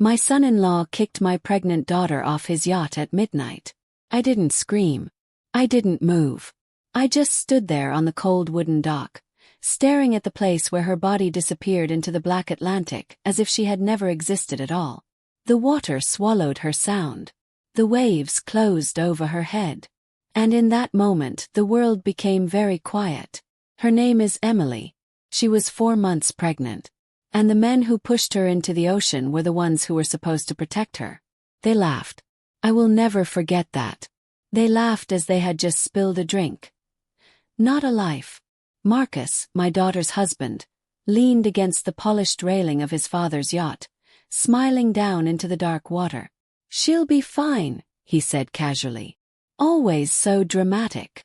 My son-in-law kicked my pregnant daughter off his yacht at midnight. I didn't scream. I didn't move. I just stood there on the cold wooden dock, staring at the place where her body disappeared into the black Atlantic as if she had never existed at all. The water swallowed her sound. The waves closed over her head. And in that moment the world became very quiet. Her name is Emily. She was 4 months pregnant. And the men who pushed her into the ocean were the ones who were supposed to protect her. They laughed. I will never forget that. They laughed as they had just spilled a drink. Not a life. Marcus, my daughter's husband, leaned against the polished railing of his father's yacht, smiling down into the dark water. "She'll be fine," he said casually. Always so dramatic.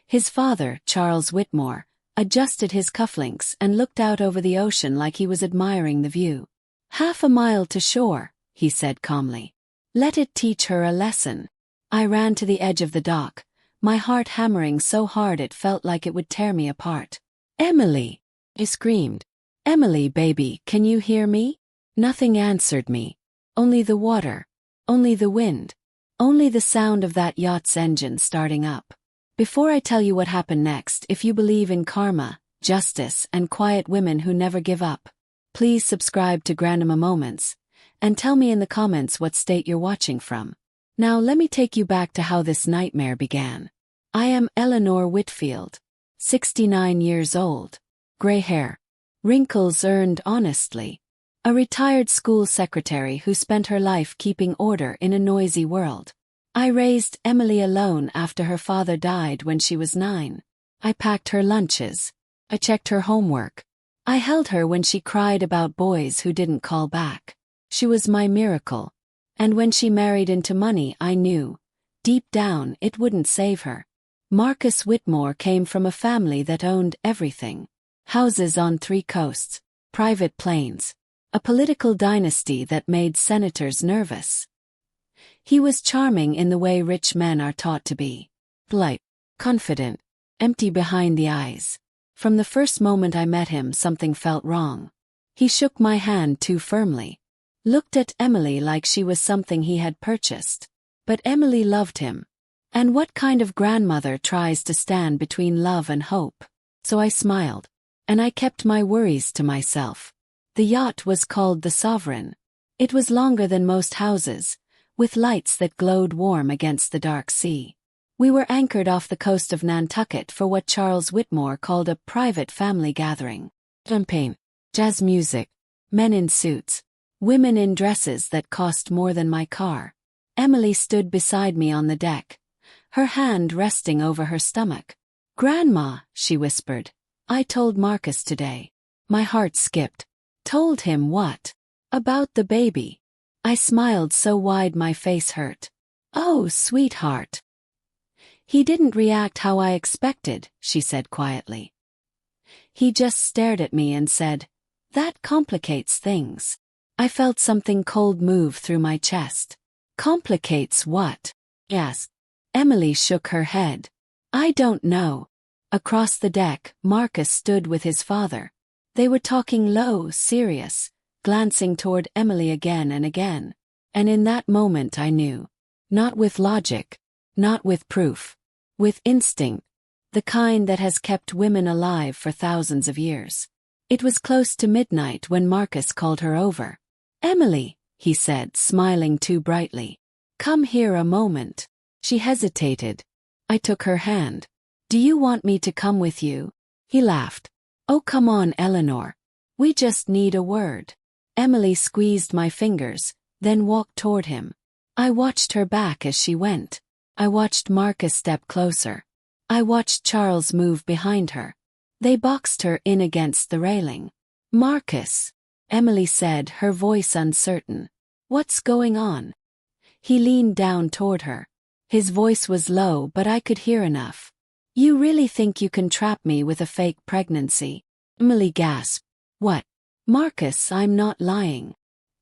His father, Charles Whitmore, adjusted his cufflinks and looked out over the ocean like he was admiring the view. "Half a mile to shore," he said calmly. "Let it teach her a lesson." I ran to the edge of the dock, my heart hammering so hard it felt like it would tear me apart. "Emily!" I screamed. "Emily, baby, can you hear me?" Nothing answered me. Only the water. Only the wind. Only the sound of that yacht's engine starting up. Before I tell you what happened next, if you believe in karma, justice, and quiet women who never give up, please subscribe to Grandma Moments, and tell me in the comments what state you're watching from. Now let me take you back to how this nightmare began. I am Eleanor Whitfield, 69 years old, gray hair, wrinkles earned honestly, a retired school secretary who spent her life keeping order in a noisy world. I raised Emily alone after her father died when she was 9. I packed her lunches. I checked her homework. I held her when she cried about boys who didn't call back. She was my miracle. And when she married into money, I knew, deep down, it wouldn't save her. Marcus Whitmore came from a family that owned everything. Houses on 3 coasts, private planes, a political dynasty that made senators nervous. He was charming in the way rich men are taught to be. Polite, confident, empty behind the eyes. From the first moment I met him, something felt wrong. He shook my hand too firmly. Looked at Emily like she was something he had purchased. But Emily loved him. And what kind of grandmother tries to stand between love and hope? So I smiled. And I kept my worries to myself. The yacht was called the Sovereign. It was longer than most houses, with lights that glowed warm against the dark sea. We were anchored off the coast of Nantucket for what Charles Whitmore called a private family gathering. Champagne, jazz music, men in suits, women in dresses that cost more than my car. Emily stood beside me on the deck, her hand resting over her stomach. "Grandma," she whispered, "I told Marcus today." My heart skipped. Told him what? About the baby. I smiled so wide my face hurt. "Oh, sweetheart." "He didn't react how I expected," she said quietly. "He just stared at me and said, 'That complicates things.'" I felt something cold move through my chest. "Complicates what?" I asked. Emily shook her head. "I don't know." Across the deck, Marcus stood with his father. They were talking low, serious, glancing toward Emily again and again. And in that moment I knew. Not with logic, not with proof, with instinct, the kind that has kept women alive for thousands of years. It was close to midnight when Marcus called her over. "Emily," he said, smiling too brightly. "Come here a moment." She hesitated. I took her hand. "Do you want me to come with you?" He laughed. "Oh, come on, Eleanor. We just need a word." Emily squeezed my fingers, then walked toward him. I watched her back as she went. I watched Marcus step closer. I watched Charles move behind her. They boxed her in against the railing. "Marcus," Emily said, her voice uncertain. "What's going on?" He leaned down toward her. His voice was low, but I could hear enough. "You really think you can trap me with a fake pregnancy?" Emily gasped. "What?" "Marcus, I'm not lying."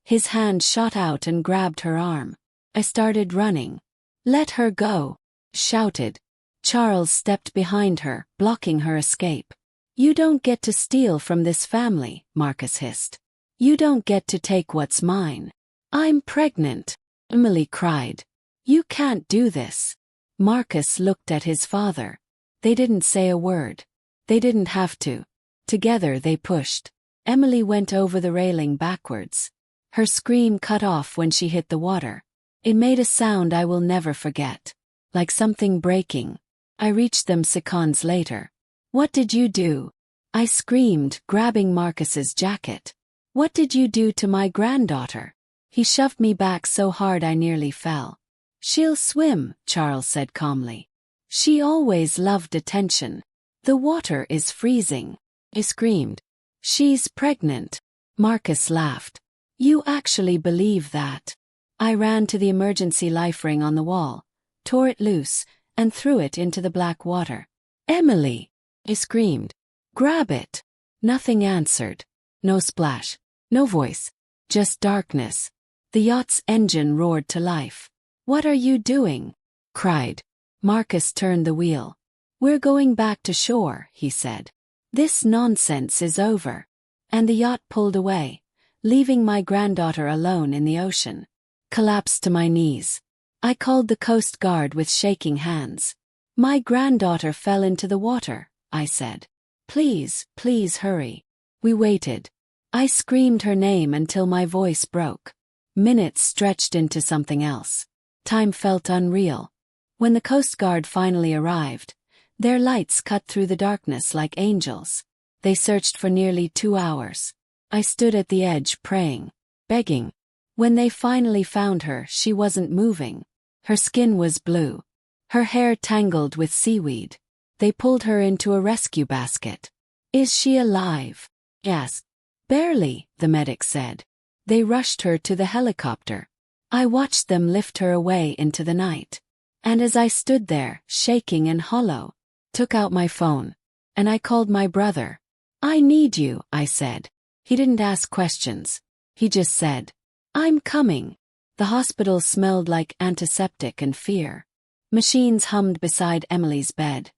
His hand shot out and grabbed her arm. I started running. "Let her go," shouted. Charles stepped behind her, blocking her escape. "You don't get to steal from this family," Marcus hissed. "You don't get to take what's mine." I'm pregnant, Emily cried. You can't do this. Marcus looked at his father. They didn't say a word. They didn't have to. Together they pushed. Emily went over the railing backwards. Her scream cut off when she hit the water. It made a sound I will never forget. Like something breaking. I reached them seconds later. What did you do? I screamed, grabbing Marcus's jacket. What did you do to my granddaughter? He shoved me back so hard I nearly fell. She'll swim, Charles said calmly. She always loved attention. The water is freezing. I screamed. She's pregnant. Marcus laughed. You actually believe that? I ran to the emergency life ring on the wall, tore it loose, and threw it into the black water. Emily! I screamed. Grab it! Nothing answered. No splash. No voice. Just darkness. The yacht's engine roared to life. What are you doing? Cried. Marcus turned the wheel. We're going back to shore, he said. This nonsense is over. And the yacht pulled away, leaving my granddaughter alone in the ocean. Collapsed to my knees. I called the Coast Guard with shaking hands. My granddaughter fell into the water, I said. Please, please hurry. We waited. I screamed her name until my voice broke. Minutes stretched into something else. Time felt unreal. When the Coast Guard finally arrived, their lights cut through the darkness like angels. They searched for nearly 2 hours. I stood at the edge praying, begging. When they finally found her, she wasn't moving. Her skin was blue. Her hair tangled with seaweed. They pulled her into a rescue basket. Is she alive? Yes. Barely, the medic said. They rushed her to the helicopter. I watched them lift her away into the night. And as I stood there, shaking and hollow, took out my phone. And I called my brother. I need you, I said. He didn't ask questions. He just said, I'm coming. The hospital smelled like antiseptic and fear. Machines hummed beside Emily's bed,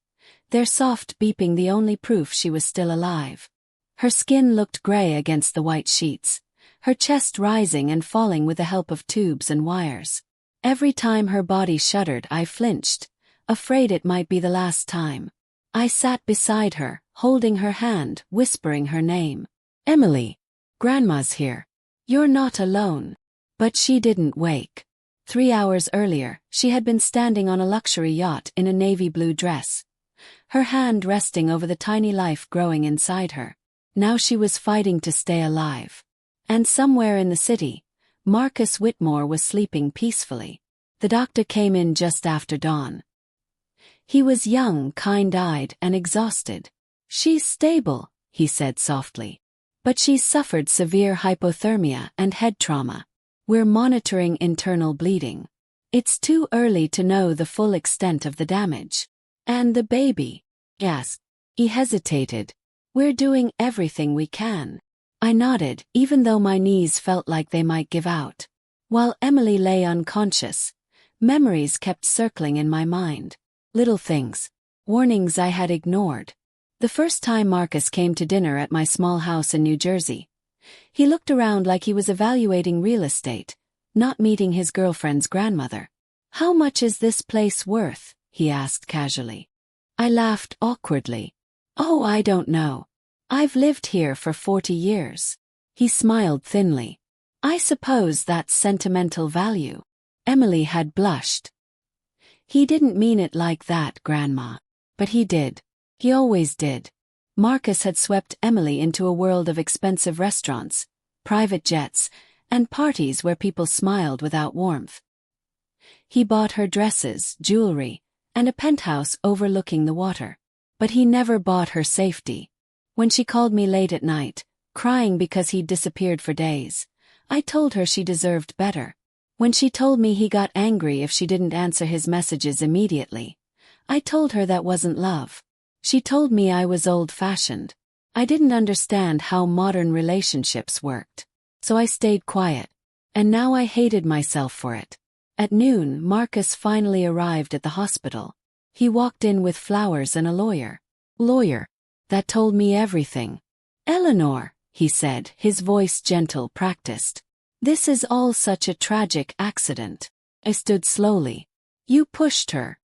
their soft beeping the only proof she was still alive. Her skin looked gray against the white sheets, her chest rising and falling with the help of tubes and wires. Every time her body shuddered, I flinched, afraid it might be the last time. I sat beside her, holding her hand, whispering her name. Emily, Grandma's here. You're not alone. But she didn't wake. 3 hours earlier, she had been standing on a luxury yacht in a navy blue dress, her hand resting over the tiny life growing inside her. Now she was fighting to stay alive. And somewhere in the city, Marcus Whitmore was sleeping peacefully. The doctor came in just after dawn. He was young, kind-eyed, and exhausted. She's stable, he said softly. But she's suffered severe hypothermia and head trauma. We're monitoring internal bleeding. It's too early to know the full extent of the damage. And the baby? Yes. He hesitated. We're doing everything we can. I nodded, even though my knees felt like they might give out. While Emily lay unconscious, memories kept circling in my mind. Little things. Warnings I had ignored. The first time Marcus came to dinner at my small house in New Jersey, he looked around like he was evaluating real estate, not meeting his girlfriend's grandmother. How much is this place worth? He asked casually. I laughed awkwardly. Oh, I don't know. I've lived here for 40 years. He smiled thinly. I suppose that's sentimental value. Emily had blushed. He didn't mean it like that, Grandma. But he did. He always did. Marcus had swept Emily into a world of expensive restaurants, private jets, and parties where people smiled without warmth. He bought her dresses, jewelry, and a penthouse overlooking the water. But he never bought her safety. When she called me late at night, crying because he'd disappeared for days, I told her she deserved better. When she told me he got angry if she didn't answer his messages immediately, I told her that wasn't love. She told me I was old-fashioned. I didn't understand how modern relationships worked. So I stayed quiet. And now I hated myself for it. At noon, Marcus finally arrived at the hospital. He walked in with flowers and a lawyer. Lawyer. That told me everything. Eleanor, he said, his voice gentle, practiced. This is all such a tragic accident. I stood slowly. You pushed her.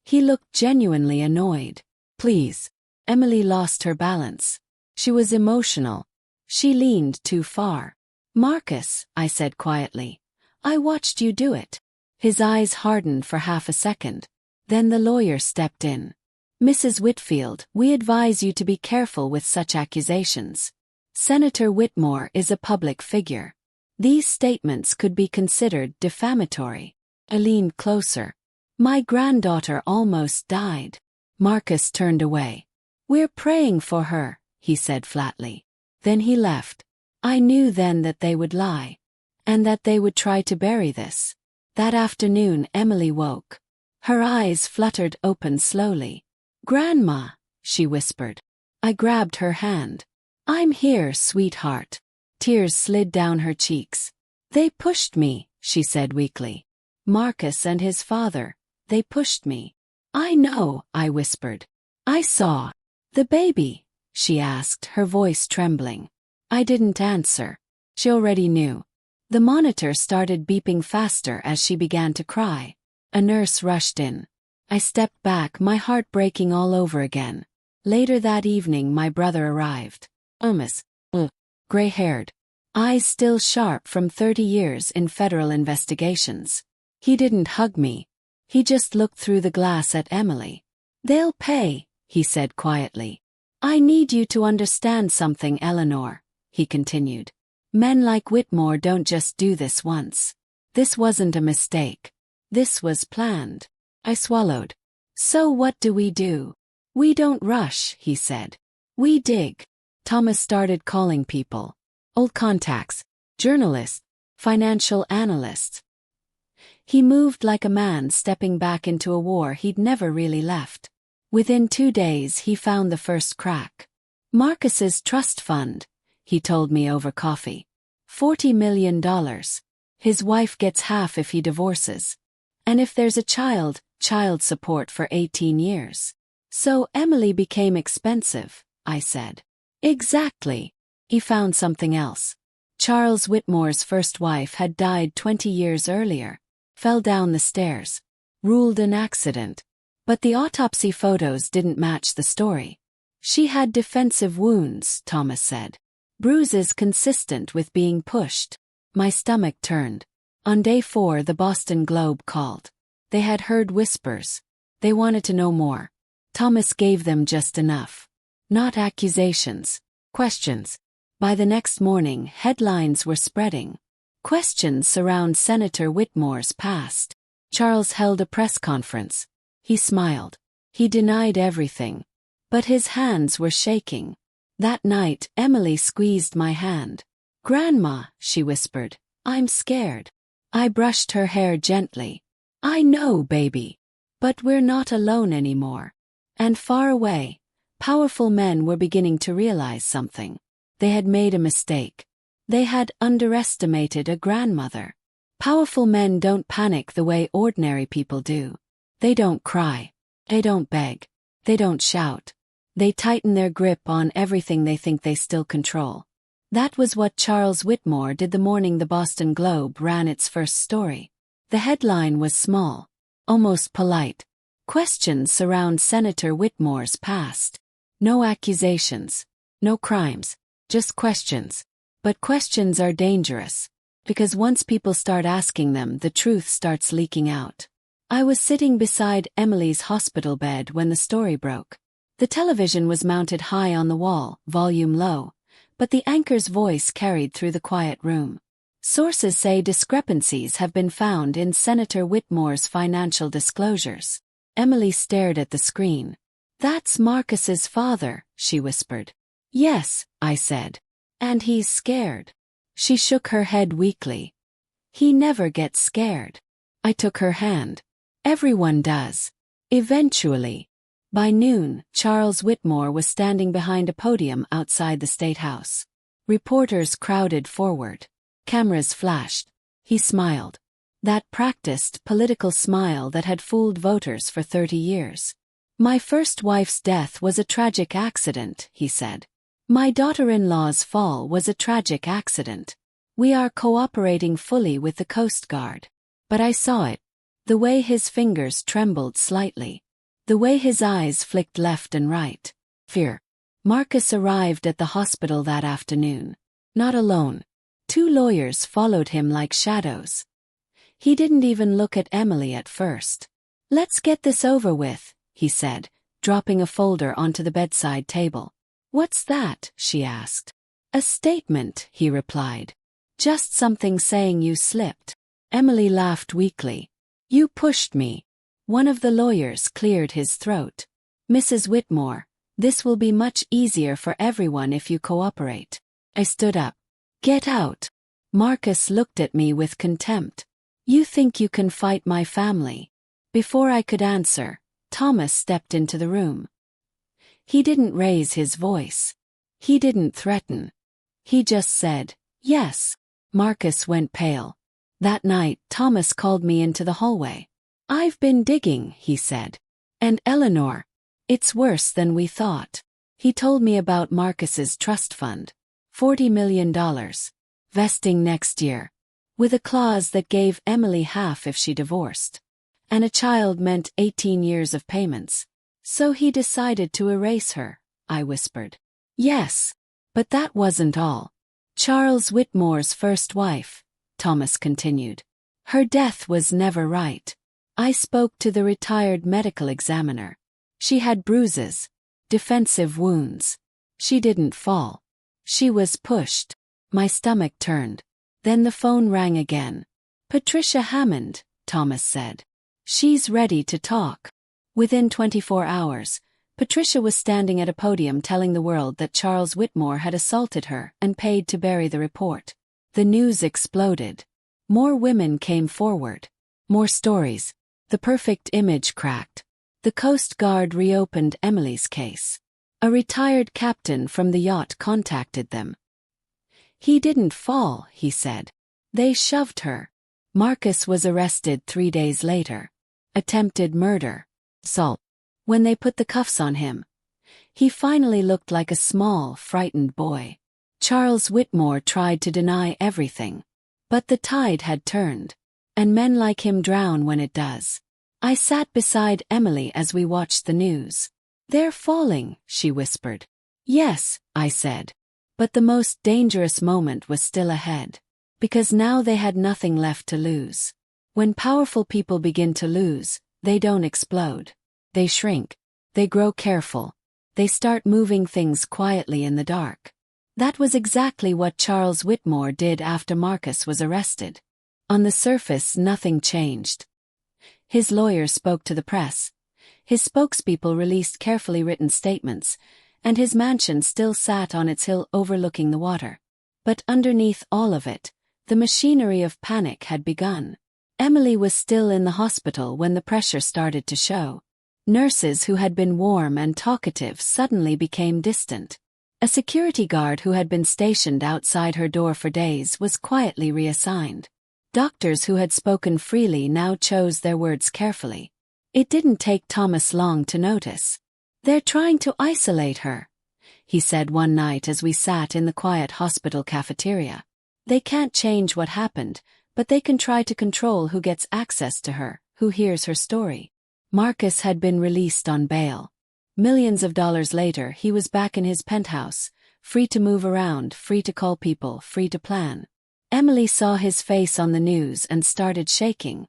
He looked genuinely annoyed. Please. Emily lost her balance. She was emotional. She leaned too far. Marcus, I said quietly. I watched you do it. His eyes hardened for half a second. Then the lawyer stepped in. Mrs. Whitfield, we advise you to be careful with such accusations. Senator Whitmore is a public figure. These statements could be considered defamatory. I leaned closer. My granddaughter almost died. Marcus turned away. We're praying for her, he said flatly. Then he left. I knew then that they would lie. And that they would try to bury this. That afternoon Emily woke. Her eyes fluttered open slowly. Grandma, she whispered. I grabbed her hand. I'm here, sweetheart. Tears slid down her cheeks. They pushed me, she said weakly. Marcus and his father, they pushed me. I know, I whispered. I saw. The baby, she asked, her voice trembling. I didn't answer. She already knew. The monitor started beeping faster as she began to cry. A nurse rushed in. I stepped back, my heart breaking all over again. Later that evening my brother arrived. Gray-haired. Eyes still sharp from 30 years in federal investigations. He didn't hug me. He just looked through the glass at Emily. They'll pay, he said quietly. I need you to understand something, Eleanor, he continued. Men like Whitmore don't just do this once. This wasn't a mistake. This was planned. I swallowed. So what do? We don't rush, he said. We dig. Thomas started calling people. Old contacts, journalists, financial analysts. He moved like a man stepping back into a war he'd never really left. Within 2 days he found the first crack. Marcus's trust fund, he told me over coffee. $40 million. His wife gets half if he divorces. And if there's a child support for 18 years. So Emily became expensive, I said. Exactly. He found something else. Charles Whitmore's first wife had died 20 years earlier. Fell down the stairs. Ruled an accident. But the autopsy photos didn't match the story. She had defensive wounds, Thomas said. Bruises consistent with being pushed. My stomach turned. On day 4 the Boston Globe called. They had heard whispers. They wanted to know more. Thomas gave them just enough. Not accusations. Questions. By the next morning, headlines were spreading. Questions surround Senator Whitmore's past. Charles held a press conference. He smiled. He denied everything. But his hands were shaking. That night, Emily squeezed my hand. Grandma, she whispered, I'm scared. I brushed her hair gently. I know, baby. But we're not alone anymore. And far away, powerful men were beginning to realize something. They had made a mistake. They had underestimated a grandmother. Powerful men don't panic the way ordinary people do. They don't cry. They don't beg. They don't shout. They tighten their grip on everything they think they still control. That was what Charles Whitmore did the morning the Boston Globe ran its first story. The headline was small, almost polite. Questions surround Senator Whitmore's past. No accusations. No crimes. Just questions. But questions are dangerous. Because once people start asking them, the truth starts leaking out. I was sitting beside Emily's hospital bed when the story broke. The television was mounted high on the wall, volume low, but the anchor's voice carried through the quiet room. Sources say discrepancies have been found in Senator Whitmore's financial disclosures. Emily stared at the screen. That's Marcus's father, she whispered. Yes, I said. And he's scared. She shook her head weakly. He never gets scared. I took her hand. Everyone does. Eventually. By noon, Charles Whitmore was standing behind a podium outside the State House. Reporters crowded forward. Cameras flashed. He smiled. That practiced political smile that had fooled voters for 30 years. My first wife's death was a tragic accident, he said. My daughter-in-law's fall was a tragic accident. We are cooperating fully with the Coast Guard. But I saw it. The way his fingers trembled slightly. The way his eyes flicked left and right. Fear. Marcus arrived at the hospital that afternoon. Not alone. 2 lawyers followed him like shadows. He didn't even look at Emily at first. "Let's get this over with," he said, dropping a folder onto the bedside table. "What's that?" she asked. "A statement," he replied. "Just something saying you slipped." Emily laughed weakly. "You pushed me." One of the lawyers cleared his throat. "Mrs. Whitmore, this will be much easier for everyone if you cooperate." I stood up. "Get out." Marcus looked at me with contempt. "You think you can fight my family?" Before I could answer, Thomas stepped into the room. He didn't raise his voice. He didn't threaten. He just said, "Yes." Marcus went pale. That night, Thomas called me into the hallway. "I've been digging," he said. "And Eleanor, it's worse than we thought." He told me about Marcus's trust fund. $40 million. Vesting next year. With a clause that gave Emily half if she divorced. And a child meant 18 years of payments. "So he decided to erase her," I whispered. "Yes. But that wasn't all. Charles Whitmore's first wife," Thomas continued. "Her death was never right. I spoke to the retired medical examiner. She had bruises. Defensive wounds. She didn't fall. She was pushed." My stomach turned. Then the phone rang again. "Patricia Hammond," Thomas said. "She's ready to talk." Within 24 hours, Patricia was standing at a podium telling the world that Charles Whitmore had assaulted her and paid to bury the report. The news exploded. More women came forward. More stories. The perfect image cracked. The Coast Guard reopened Emily's case. A retired captain from the Yacht contacted them. "He didn't fall," he said. "They shoved her." Marcus was arrested 3 days later. Attempted murder. Assault. When they put the cuffs on him, he finally looked like a small, frightened boy. Charles Whitmore tried to deny everything. But the tide had turned. And men like him drown when it does. I sat beside Emily as we watched the news. "They're falling," she whispered. "Yes," I said. But the most dangerous moment was still ahead. Because now they had nothing left to lose. When powerful people begin to lose, they don't explode. They shrink. They grow careful. They start moving things quietly in the dark. That was exactly what Charles Whitmore did after Marcus was arrested. On the surface, nothing changed. His lawyer spoke to the press. His spokespeople released carefully written statements, and his mansion still sat on its hill overlooking the water. But underneath all of it, the machinery of panic had begun. Emily was still in the hospital when the pressure started to show. Nurses who had been warm and talkative suddenly became distant. A security guard who had been stationed outside her door for days was quietly reassigned. Doctors who had spoken freely now chose their words carefully. It didn't take Thomas long to notice. "They're trying to isolate her," he said one night as we sat in the quiet hospital cafeteria. "They can't change what happened, but they can try to control who gets access to her, who hears her story." Marcus had been released on bail. Millions of dollars later, he was back in his penthouse, free to move around, free to call people, free to plan. Emily saw his face on the news and started shaking.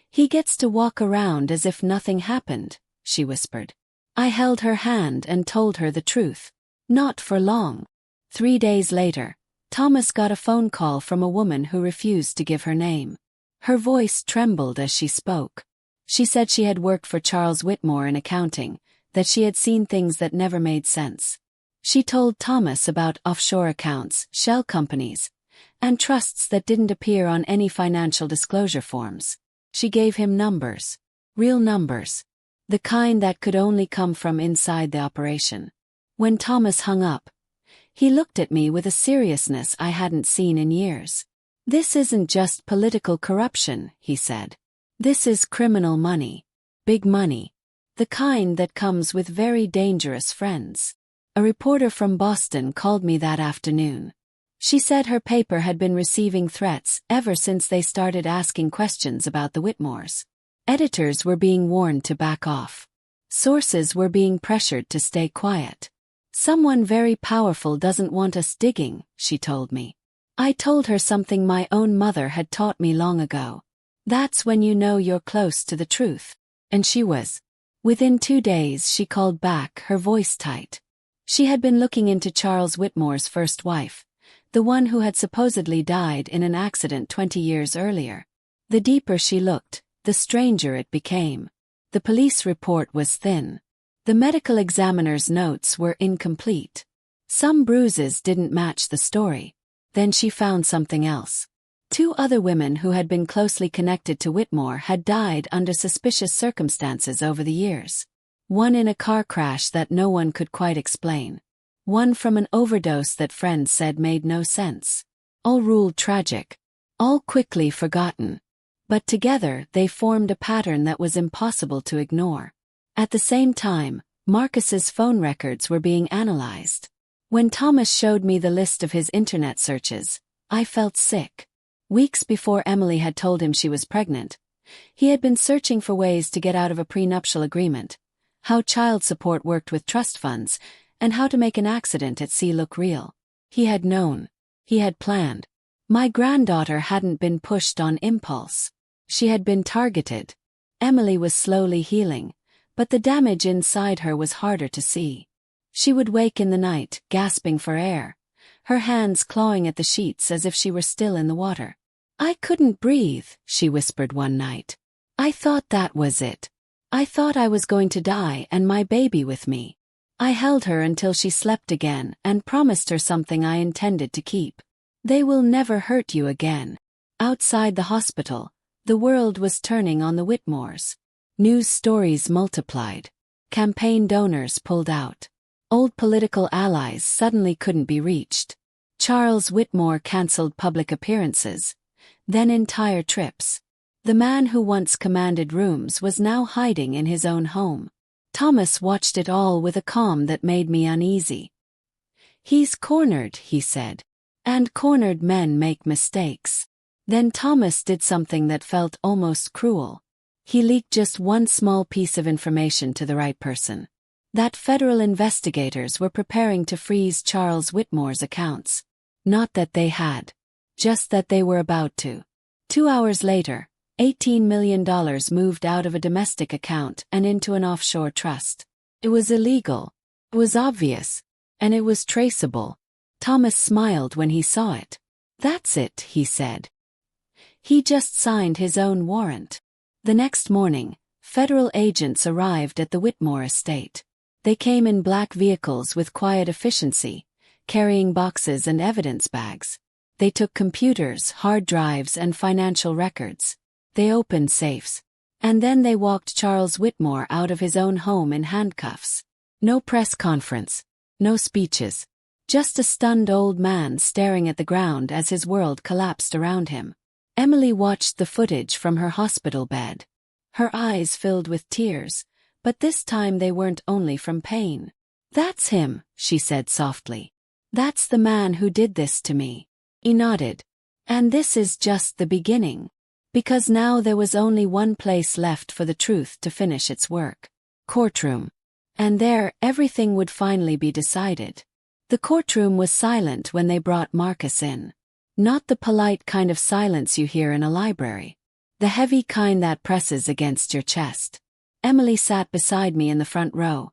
"He gets to walk around as if nothing happened," she whispered. I held her hand and told her the truth. Not for long. 3 days later, Thomas got a phone call from a woman who refused to give her name. Her voice trembled as she spoke. She said she had worked for Charles Whitmore in accounting, that she had seen things that never made sense. She told Thomas about offshore accounts, shell companies, and trusts that didn't appear on any financial disclosure forms. She gave him numbers. Real numbers. The kind that could only come from inside the operation. When Thomas hung up, he looked at me with a seriousness I hadn't seen in years. "This isn't just political corruption," he said. "This is criminal money. Big money. The kind that comes with very dangerous friends." A reporter from Boston called me that afternoon. She said her paper had been receiving threats ever since they started asking questions about the Whitmores. Editors were being warned to back off. Sources were being pressured to stay quiet. "Someone very powerful doesn't want us digging," she told me. I told her something my own mother had taught me long ago. "That's when you know you're close to the truth." And she was. Within 2 days she called back, her voice tight. She had been looking into Charles Whitmore's first wife, the one who had supposedly died in an accident 20 years earlier. The deeper she looked, the stranger it became. The police report was thin. The medical examiner's notes were incomplete. Some bruises didn't match the story. Then she found something else. 2 other women who had been closely connected to Whitmore had died under suspicious circumstances over the years. One in a car crash that no one could quite explain. One from an overdose that friends said made no sense. All ruled tragic. All quickly forgotten. But together they formed a pattern that was impossible to ignore. At the same time, Marcus's phone records were being analyzed. When Thomas showed me the list of his internet searches, I felt sick. Weeks before Emily had told him she was pregnant, he had been searching for ways to get out of a prenuptial agreement, how child support worked with trust funds, and how to make an accident at sea look real. He had known. He had planned. My granddaughter hadn't been pushed on impulse. She had been targeted. Emily was slowly healing, but the damage inside her was harder to see. She would wake in the night, gasping for air, her hands clawing at the sheets as if she were still in the water. "I couldn't breathe," she whispered one night. "I thought that was it. I thought I was going to die and my baby with me." I held her until she slept again and promised her something I intended to keep. "They will never hurt you again." Outside the hospital, the world was turning on the Whitmores. News stories multiplied. Campaign donors pulled out. Old political allies suddenly couldn't be reached. Charles Whitmore cancelled public appearances, then entire trips. The man who once commanded rooms was now hiding in his own home. Thomas watched it all with a calm that made me uneasy. "He's cornered," he said. "And cornered men make mistakes." Then Thomas did something that felt almost cruel. He leaked just one small piece of information to the right person. That federal investigators were preparing to freeze Charles Whitmore's accounts. Not that they had. Just that they were about to. 2 hours later, $18 million moved out of a domestic account and into an offshore trust. It was illegal. It was obvious. And it was traceable. Thomas smiled when he saw it. "That's it," he said. He just signed his own warrant. The next morning, federal agents arrived at the Whitmore estate. They came in black vehicles with quiet efficiency, carrying boxes and evidence bags. They took computers, hard drives, and financial records. They opened safes. And then they walked Charles Whitmore out of his own home in handcuffs. No press conference. No speeches. Just a stunned old man staring at the ground as his world collapsed around him. Emily watched the footage from her hospital bed. Her eyes filled with tears, but this time they weren't only from pain. "That's him," she said softly. "That's the man who did this to me." He nodded. "And this is just the beginning." Because now there was only one place left for the truth to finish its work. Courtroom. And there, everything would finally be decided. The courtroom was silent when they brought Marcus in. Not the polite kind of silence you hear in a library. The heavy kind that presses against your chest. Emily sat beside me in the front row,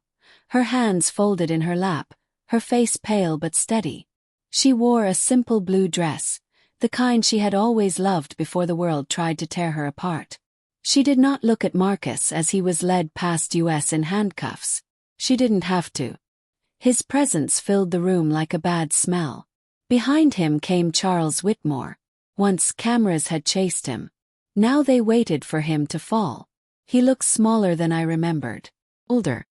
her hands folded in her lap, her face pale but steady. She wore a simple blue dress, the kind she had always loved before the world tried to tear her apart. She did not look at Marcus as he was led past us in handcuffs. She didn't have to. His presence filled the room like a bad smell. Behind him came Charles Whitmore. Once cameras had chased him. Now they waited for him to fall. He looked smaller than I remembered. Older.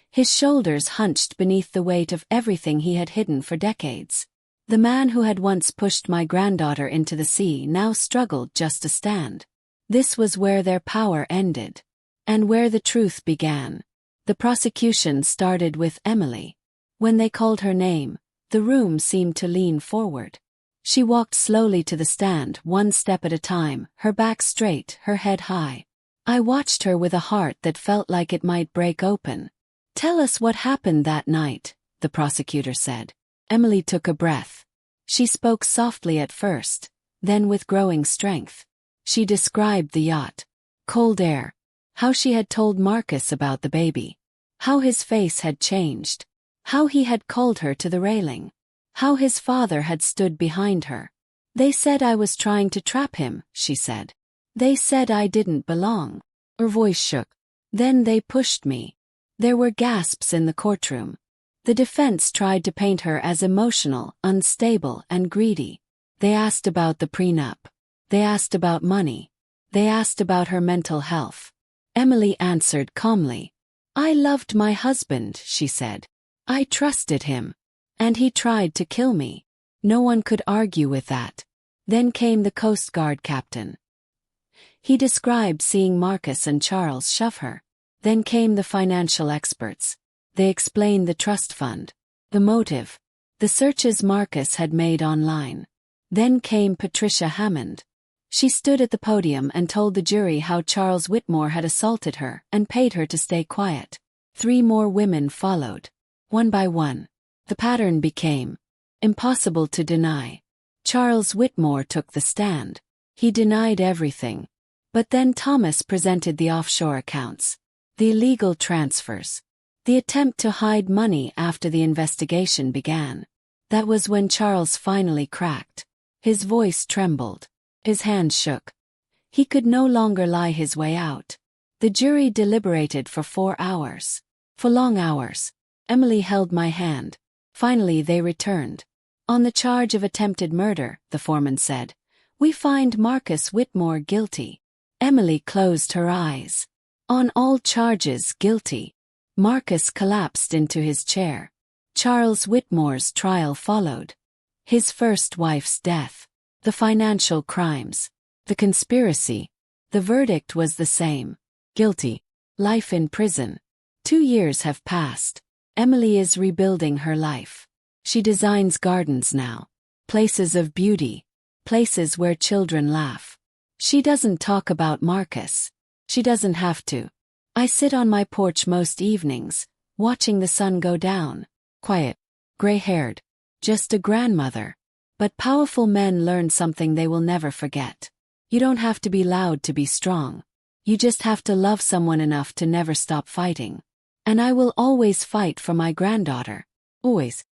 His shoulders hunched beneath the weight of everything he had hidden for decades. The man who had once pushed my granddaughter into the sea now struggled just to stand. This was where their power ended. And where the truth began. The prosecution started with Emily. When they called her name, The room seemed to lean forward. She walked slowly to the stand, one step at a time, her back straight, her head high. I watched her with a heart that felt like it might break open. "Tell us what happened that night," the prosecutor said. Emily took a breath. She spoke softly at first, then with growing strength. She described the yacht. Cold air. How she had told Marcus about the baby. How his face had changed. How he had called her to the railing. How his father had stood behind her. "They said I was trying to trap him," she said. "They said I didn't belong." Her voice shook. "Then they pushed me." There were gasps in the courtroom. The defense tried to paint her as emotional, unstable, and greedy. They asked about the prenup. They asked about money. They asked about her mental health. Emily answered calmly. "I loved my husband," she said. "I trusted him. And he tried to kill me." No one could argue with that. Then came the Coast Guard captain. He described seeing Marcus and Charles shove her. Then came the financial experts. They explained the trust fund, the motive, the searches Marcus had made online. Then came Patricia Hammond. She stood at the podium and told the jury how Charles Whitmore had assaulted her and paid her to stay quiet. 3 more women followed. One by one. The pattern became impossible to deny. Charles Whitmore took the stand. He denied everything. But then Thomas presented the offshore accounts, the illegal transfers, the attempt to hide money after the investigation began. That was when Charles finally cracked. His voice trembled. His hands shook. He could no longer lie his way out. The jury deliberated for 4 hours. For long hours. Emily held my hand. Finally they returned. "On the charge of attempted murder," the foreman said, "we find Marcus Whitmore guilty." Emily closed her eyes. "On all charges, guilty." Marcus collapsed into his chair. Charles Whitmore's trial followed. His first wife's death. The financial crimes. The conspiracy. The verdict was the same. Guilty. Life in prison. 2 years have passed. Emily is rebuilding her life. She designs gardens now. Places of beauty. Places where children laugh. She doesn't talk about Marcus. She doesn't have to. I sit on my porch most evenings, watching the sun go down. Quiet. Gray-haired. Just a grandmother. But powerful men learn something they will never forget. You don't have to be loud to be strong. You just have to love someone enough to never stop fighting. And I will always fight for my granddaughter. Always.